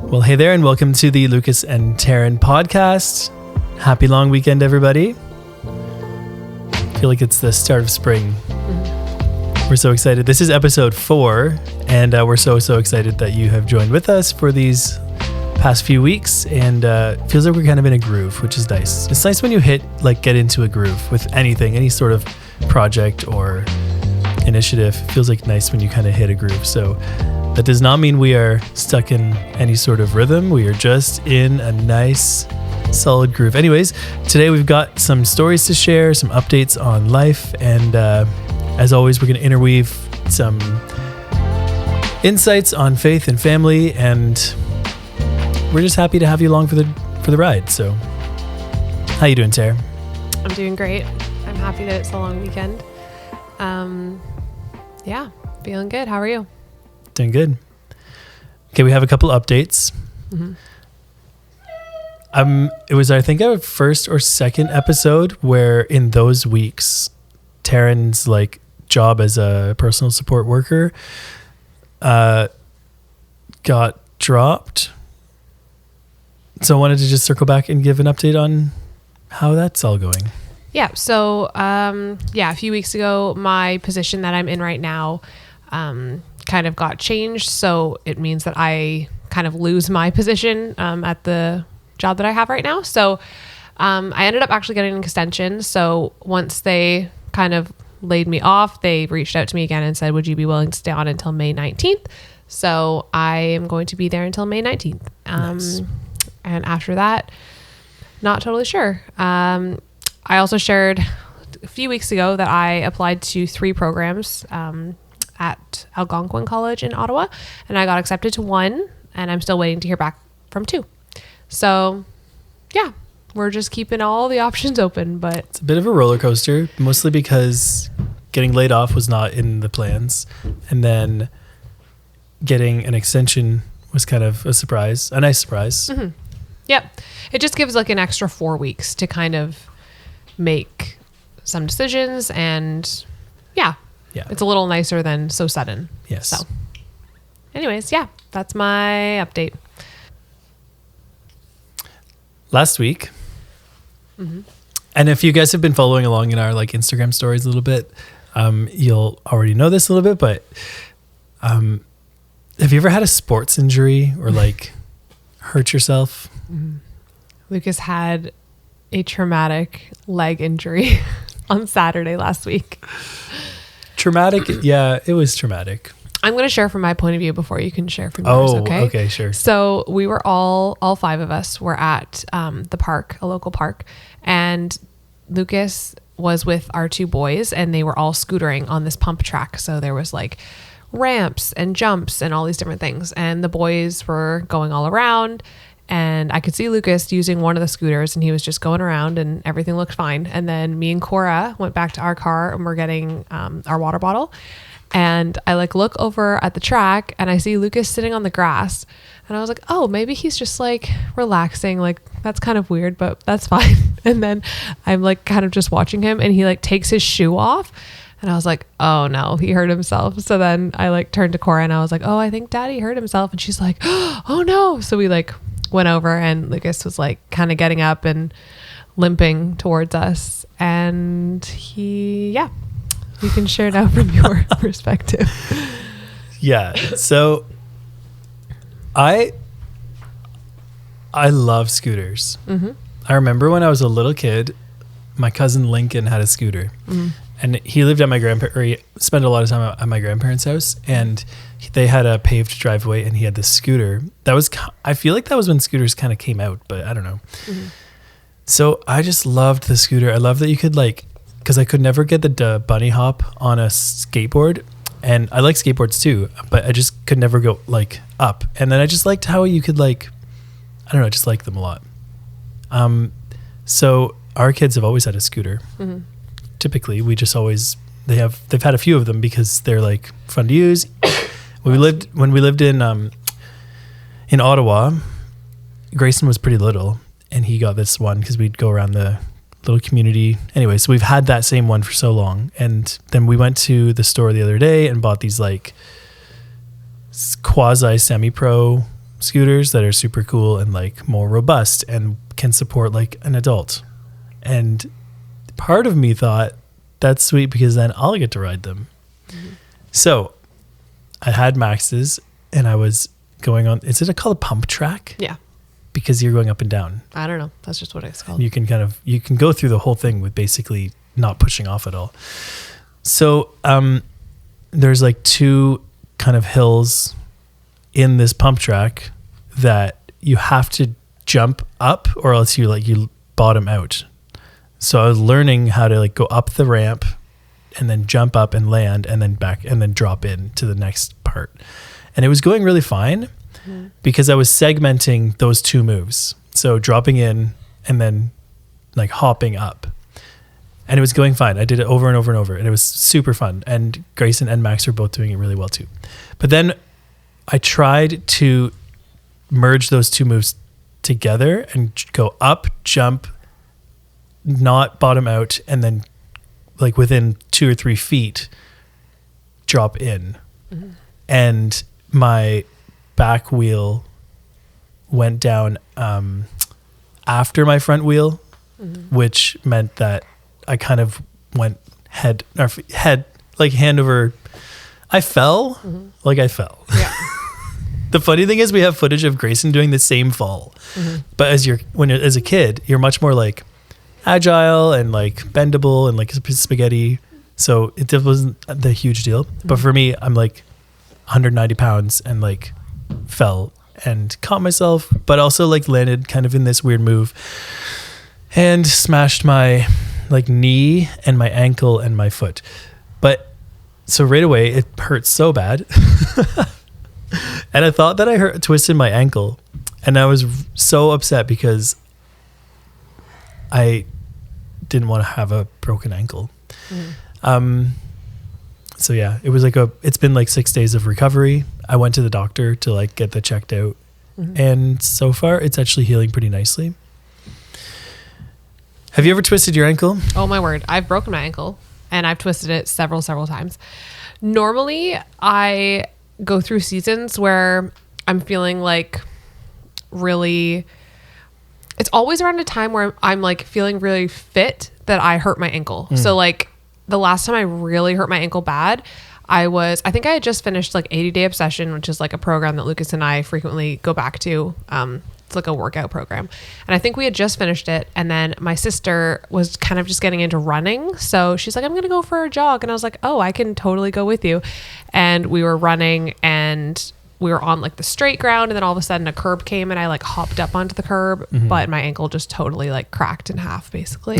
Well, hey there, and welcome to the Lucas and Taryn podcast. Happy long weekend, everybody. I feel like it's the start of spring. We're so excited. This is episode 4, and we're so excited that you have joined with us for these past few weeks, and it feels like we're kind of in a groove, which is nice. It's nice when you get into a groove with anything, any sort of project or initiative. It feels like nice when you kind of hit a groove. So that does not mean we are stuck in any sort of rhythm. We are just in a nice, solid groove. Anyways, today we've got some stories to share, some updates on life, and as always, we're going to interweave some insights on faith and family, and we're just happy to have you along for the ride. So, how you doing, Tara? I'm doing great. I'm happy that it's a long weekend. Yeah, feeling good. How are you? Doing good. Okay, we have a couple updates. It was, I think, our first or second episode where in those weeks, Taryn's job as a personal support worker got dropped. So I wanted to just circle back and give an update on how that's all going. Yeah. So, a few weeks ago, my position that I'm in right now, kind of got changed. So it means that I kind of lose my position, at the job that I have right now. So, I ended up actually getting an extension. So once they kind of laid me off, they reached out to me again and said, would you be willing to stay on until May 19th? So I am going to be there until May 19th. Nice. And after that, not totally sure. I also shared a few weeks ago that I applied to 3 programs at Algonquin College in Ottawa, and I got accepted to 1, and I'm still waiting to hear back from 2. So, yeah, we're just keeping all the options open, but it's a bit of a roller coaster, mostly because getting laid off was not in the plans, and then getting an extension was kind of a nice surprise. Mm-hmm. Yep. It just gives an extra 4 weeks to kind of make some decisions, and yeah, it's a little nicer than so sudden. Yes. So anyways, yeah, that's my update. Last week, and if you guys have been following along in our Instagram stories a little bit, you'll already know this a little bit, but have you ever had a sports injury or hurt yourself? Lucas had a traumatic leg injury on Saturday last week. Traumatic? Yeah, it was traumatic. I'm going to share from my point of view before you can share from yours, okay? Okay, sure. So we were all 5 of us were at the park, a local park, and Lucas was with our 2 boys, and they were all scootering on this pump track. So there was ramps and jumps and all these different things, and the boys were going all around, and I could see Lucas using one of the scooters, and he was just going around, and everything looked fine. And then me and Cora went back to our car, and we're getting our water bottle. And I look over at the track, and I see Lucas sitting on the grass, and I was like, oh, maybe he's just relaxing. That's kind of weird, but that's fine. And then I'm kind of just watching him, and he takes his shoe off, and I was like, oh no, he hurt himself. So then I turned to Cora, and I was like, oh, I think Daddy hurt himself. And she's like, oh no. So we went over, and Lucas was kind of getting up and limping towards us, and you can share now from your perspective. Yeah. So I love scooters. I remember when I was a little kid, my cousin Lincoln had a scooter, and he lived at he spent a lot of time at my grandparents' house, and they had a paved driveway, and he had this scooter. I feel like that was when scooters kind of came out, but I don't know. So I just loved the scooter. I love that you could because I could never get the bunny hop on a skateboard, and I like skateboards too, but I just could never go up. And then I just liked how you could I don't know, I just liked them a lot. So our kids have always had a scooter. Typically, we just always they've had a few of them because they're fun to use. When we lived in Ottawa, Grayson was pretty little, and he got this one because we'd go around the little community. Anyway, so we've had that same one for so long. And then we went to the store the other day and bought these like quasi semi-pro scooters that are super cool and like more robust and can support like an adult. And part of me thought that's sweet because then I'll get to ride them. So I had Max's and I was going on, is it called a pump track? Yeah. Because you're going up and down. I don't know. That's just what it's called. You can go through the whole thing with basically not pushing off at all. So there's like 2 kind of hills in this pump track that you have to jump up or else you bottom out. So I was learning how to like go up the ramp and then jump up and land and then back and then drop in to the next part. And it was going really fine because I was segmenting those 2 moves. So dropping in and then like hopping up. And it was going fine. I did it over and over and over and it was super fun. And Grayson and Max were both doing it really well too. But then I tried to merge those 2 moves together and go up, jump, not bottom out, and then like within 2 or 3 feet, drop in. And my back wheel went down after my front wheel, which meant that I kind of went head like hand over. I fell like I fell. Yeah. The funny thing is we have footage of Grayson doing the same fall, but as a kid, you're much more like agile and like bendable and like a piece of spaghetti. So it wasn't the huge deal. But for me, I'm like 190 pounds and like fell and caught myself, but also like landed kind of in this weird move and smashed my like knee and my ankle and my foot. But so right away it hurt so bad. And I thought that I twisted my ankle and I was so upset because I didn't want to have a broken ankle. So yeah, it was like it's been like 6 days of recovery. I went to the doctor to like get that checked out. And so far it's actually healing pretty nicely. Have you ever twisted your ankle? Oh my word. I've broken my ankle and I've twisted it several times. Normally I go through seasons where I'm feeling like really, it's always around a time where I'm like feeling really fit that I hurt my ankle. So like the last time I really hurt my ankle bad, I think I had just finished like 80-Day Obsession, which is like a program that Lucas and I frequently go back to. It's like a workout program. And I think we had just finished it. And then my sister was kind of just getting into running. So she's like, I'm going to go for a jog. And I was like, oh, I can totally go with you. And we were running and we were on like the straight ground. And then all of a sudden a curb came and I like hopped up onto the curb, but my ankle just totally like cracked in half basically.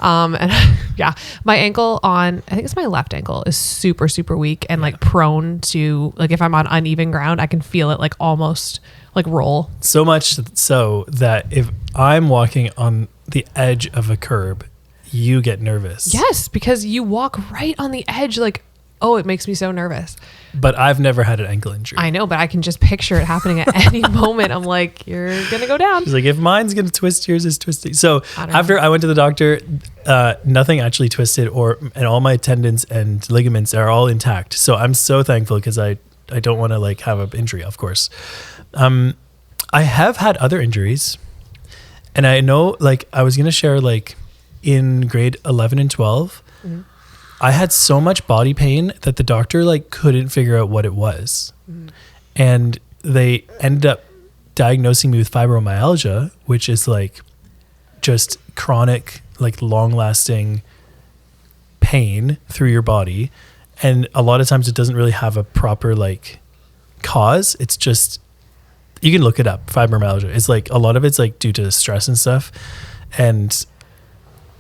And yeah, my ankle I think it's my left ankle is super, super weak and like prone to like, if I'm on uneven ground, I can feel it like almost like roll. So much so that if I'm walking on the edge of a curb, you get nervous. Yes, because you walk right on the edge. Like, oh, it makes me so nervous. But I've never had an ankle injury. I know, but I can just picture it happening at any moment. I'm like, you're going to go down. She's like, if mine's going to twist, yours is twisting. So after I went to the doctor, nothing actually twisted and all my tendons and ligaments are all intact. So I'm so thankful because I don't want to like have an injury, of course. I have had other injuries and I know like I was going to share like in grade 11 and 12, I had so much body pain that the doctor like couldn't figure out what it was. And they ended up diagnosing me with fibromyalgia, which is like just chronic, like long lasting pain through your body. And a lot of times it doesn't really have a proper like cause. It's just, you can look it up. Fibromyalgia. It's like a lot of it's like due to stress and stuff. And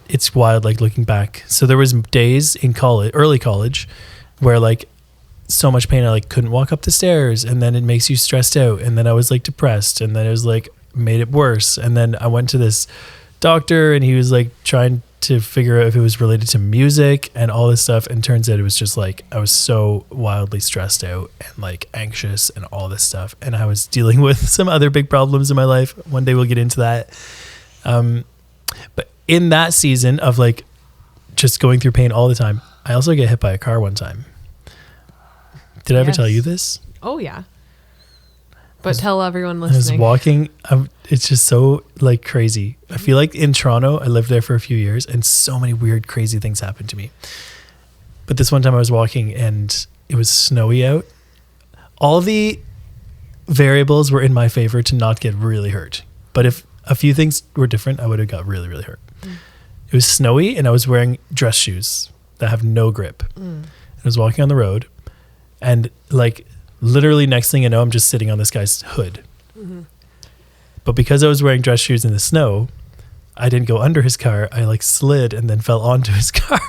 it's wild, like looking back. So there was days in college, early college, where like so much pain I like couldn't walk up the stairs, and then it makes you stressed out, and then I was like depressed, and then it was like made it worse. And then I went to this doctor and he was like trying to figure out if it was related to music and all this stuff, and turns out it was just like I was so wildly stressed out and like anxious and all this stuff, and I was dealing with some other big problems in my life. One day we'll get into that. But in that season of like just going through pain all the time, I also get hit by a car one time. Did I ever tell you this? Oh yeah. But tell everyone I was listening. walking. It's just so like crazy. I feel like in Toronto, I lived there for a few years, and so many weird, crazy things happened to me. But this one time I was walking and it was snowy out. All the variables were in my favor to not get really hurt. But if a few things were different, I would have got really, really hurt. It was snowy and I was wearing dress shoes that have no grip. I was walking on the road and like literally next thing you know, I'm just sitting on this guy's hood. But because I was wearing dress shoes in the snow, I didn't go under his car. I like slid and then fell onto his car.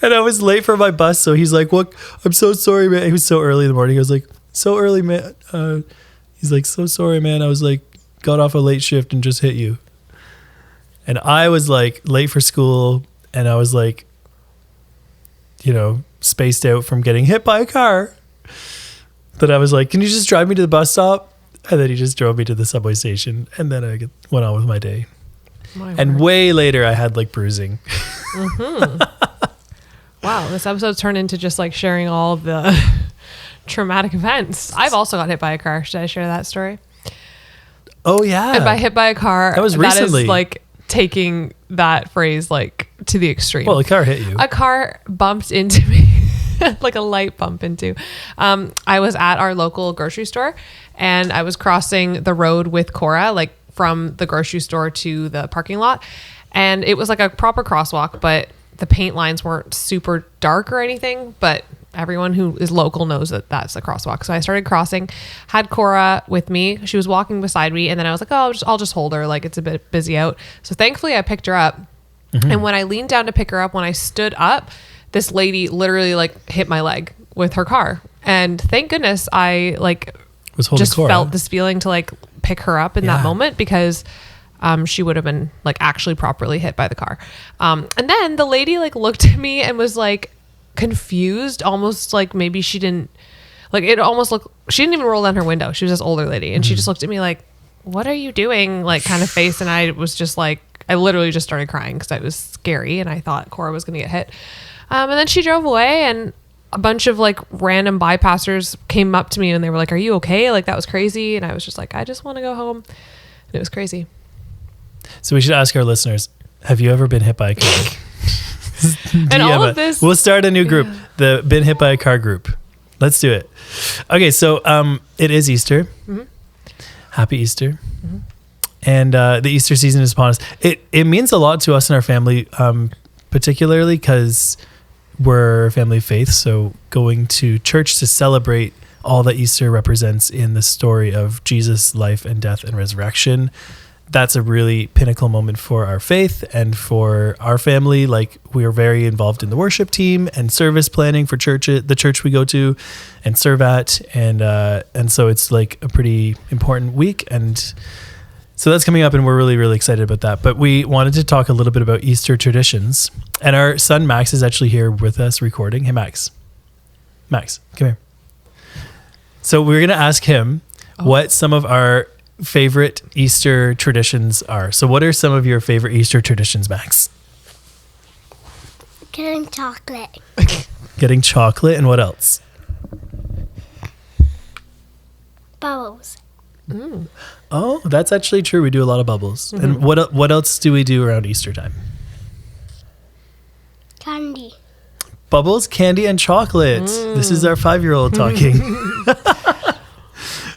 And I was late for my bus. So he's like, "What? I'm so sorry, man." It was so early in the morning. I was like, "So early, man." He's like, "So sorry, man. I was like, got off a late shift and just hit you." And I was like late for school. And I was like, you know, spaced out from getting hit by a car. But I was like, "Can you just drive me to the bus stop?" And then he just drove me to the subway station. And then I went on with my day. And way later, I had like bruising. Wow, this episode turned into just like sharing all of the traumatic events. I've also got hit by a car. Should I share that story? Oh, yeah. And by hit by a car, that was recently. That is like taking that phrase like to the extreme. Well, a car hit you. A car bumped into me. Like a light bump into. I was at our local grocery store and I was crossing the road with Cora, like from the grocery store to the parking lot. And it was like a proper crosswalk, but the paint lines weren't super dark or anything, but everyone who is local knows that that's a crosswalk. So I started crossing, had Cora with me. She was walking beside me. And then I was like, "Oh, I'll just hold her. Like it's a bit busy out." So thankfully I picked her up. And when I leaned down to pick her up, when I stood up, this lady literally like hit my leg with her car. And thank goodness I like just Cora. felt this feeling to like pick her up in that moment, because she would have been like actually properly hit by the car. And then the lady like looked at me and was like confused, almost like maybe she didn't like it almost looked, she didn't even roll down her window. She was this older lady and she just looked at me like, "What are you doing?" like kind of face. And I was just like, I literally just started crying because it was scary and I thought Cora was going to get hit. And then she drove away and a bunch of like random bypassers came up to me and they were like, "Are you okay?" Like that was crazy. And I was just like, "I just want to go home." And it was crazy. So we should ask our listeners, have you ever been hit by a car? And all of this. We'll start a new group, the Been Hit by a Car group. Let's do it. Okay, so it is Easter. Happy Easter. And the Easter season is upon us. It means a lot to us in our family, particularly because we're a family of faith. So going to church to celebrate all that Easter represents in the story of Jesus' life and death and resurrection, that's a really pinnacle moment for our faith and for our family. Like we are very involved in the worship team and service planning for the church we go to and serve at. And so it's like a pretty important week. And so that's coming up and we're really, really excited about that. But we wanted to talk a little bit about Easter traditions. And our son, Max, is actually here with us recording. Hey, Max. Max, come here. So we're going to ask him what some of our favorite Easter traditions are. So what are some of your favorite Easter traditions, Max? Getting chocolate. Getting chocolate, and what else? Bubbles. Oh, that's actually true. We do a lot of bubbles. And what else do we do around Easter time? Candy. Bubbles, candy, and chocolate. This is our 5-year-old talking.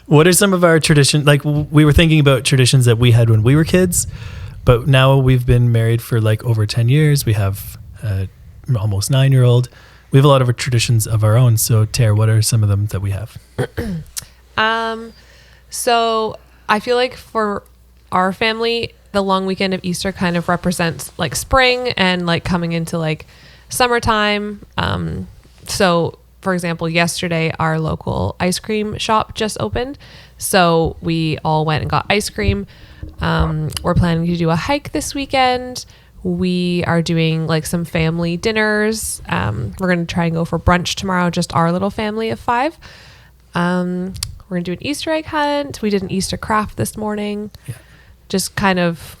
What are some of our traditions? Like we were thinking about traditions that we had when we were kids, but now we've been married for like over 10 years. We have almost 9-year-old. We have a lot of traditions of our own. So Tara, what are some of them that we have? So I feel like for our family, the long weekend of Easter kind of represents like spring and like coming into like summertime. So for example, yesterday our local ice cream shop just opened. So we all went and got ice cream. We're planning to do a hike this weekend. We are doing like some family dinners. We're going to try and go for brunch tomorrow, just our little family of 5. We're going to do an Easter egg hunt. We did an Easter craft this morning. Yeah. Just kind of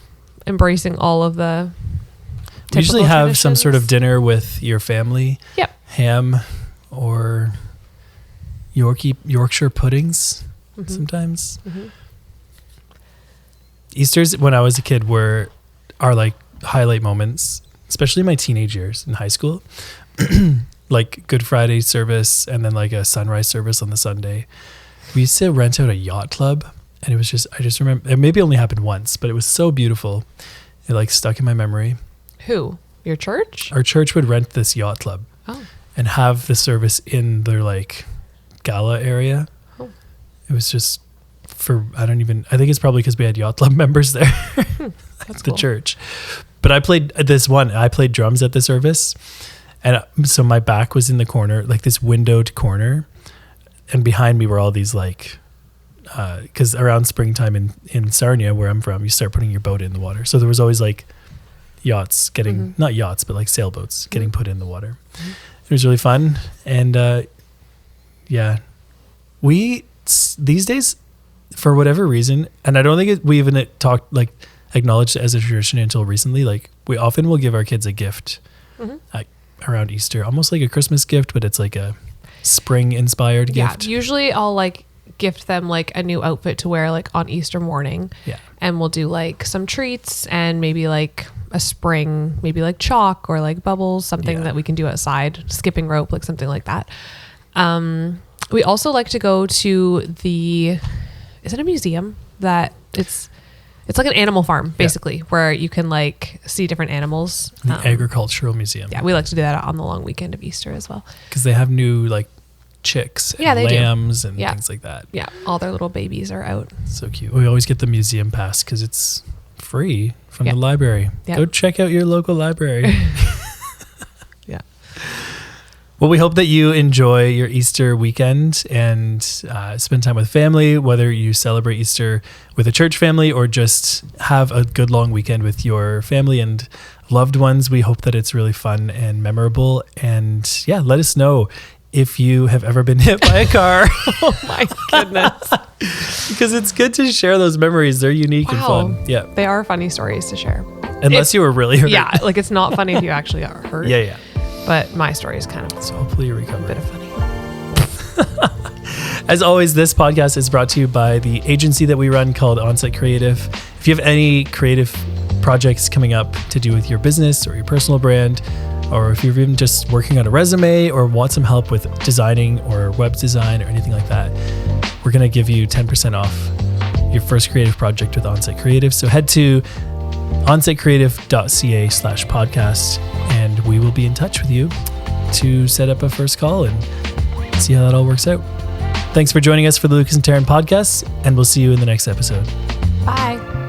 embracing all of the We usually have some sort of dinner with your family. Yep. Ham or Yorkshire puddings. sometimes. Easter's when I was a kid are like highlight moments, especially my teenage years in high school. Like Good Friday service and then like a sunrise service on the Sunday. We used to rent out a yacht club, and it was just, I just remember, it maybe only happened once, but it was so beautiful. It like stuck in my memory. Who? Your church? Our church would rent this yacht club and have the service in their like gala area. Oh. It was just I think it's probably because we had yacht club members there at the church. But I played drums at the service. And so my back was in the corner, like this windowed corner. And behind me were all these like, because around springtime in Sarnia, where I'm from, you start putting your boat in the water. So there was always like yachts getting, not yachts, but like sailboats getting put in the water. It was really fun. And these days, for whatever reason, and I don't think we even acknowledged it as a tradition until recently, like we often will give our kids a gift around Easter, almost like a Christmas gift, but it's like a spring inspired gift. Usually I'll like gift them like a new outfit to wear like on Easter morning. Yeah. And we'll do like some treats and maybe like a spring, maybe like chalk or like bubbles, something that we can do outside, skipping rope, like something like that. We also like to go to is it a museum that it's like an animal farm basically, where you can like see different animals. The agricultural museum. Yeah, we like to do that on the long weekend of Easter as well. Because they have new like chicks and lambs and things like that. Yeah, all their little babies are out. So cute. We always get the museum pass because it's free from the library. Yeah. Go check out your local library. Yeah. Well, we hope that you enjoy your Easter weekend and spend time with family, whether you celebrate Easter with a church family or just have a good long weekend with your family and loved ones. We hope that it's really fun and memorable. And let us know if you have ever been hit by a car. Oh my goodness. Because it's good to share those memories. They're unique and fun. Yeah. They are funny stories to share. Unless you were really hurt. Yeah, like it's not funny if you actually are hurt. Yeah. But my story is kind of so hopefully you recover. A bit of funny. As always, this podcast is brought to you by the agency that we run called Onset Creative. If you have any creative projects coming up to do with your business or your personal brand, or if you're even just working on a resume or want some help with designing or web design or anything like that, we're going to give you 10% off your first creative project with Onset Creative. So head to onsetcreative.ca/podcast and we will be in touch with you to set up a first call and see how that all works out. Thanks for joining us for the Lucas and Taryn podcast, and we'll see you in the next episode. Bye.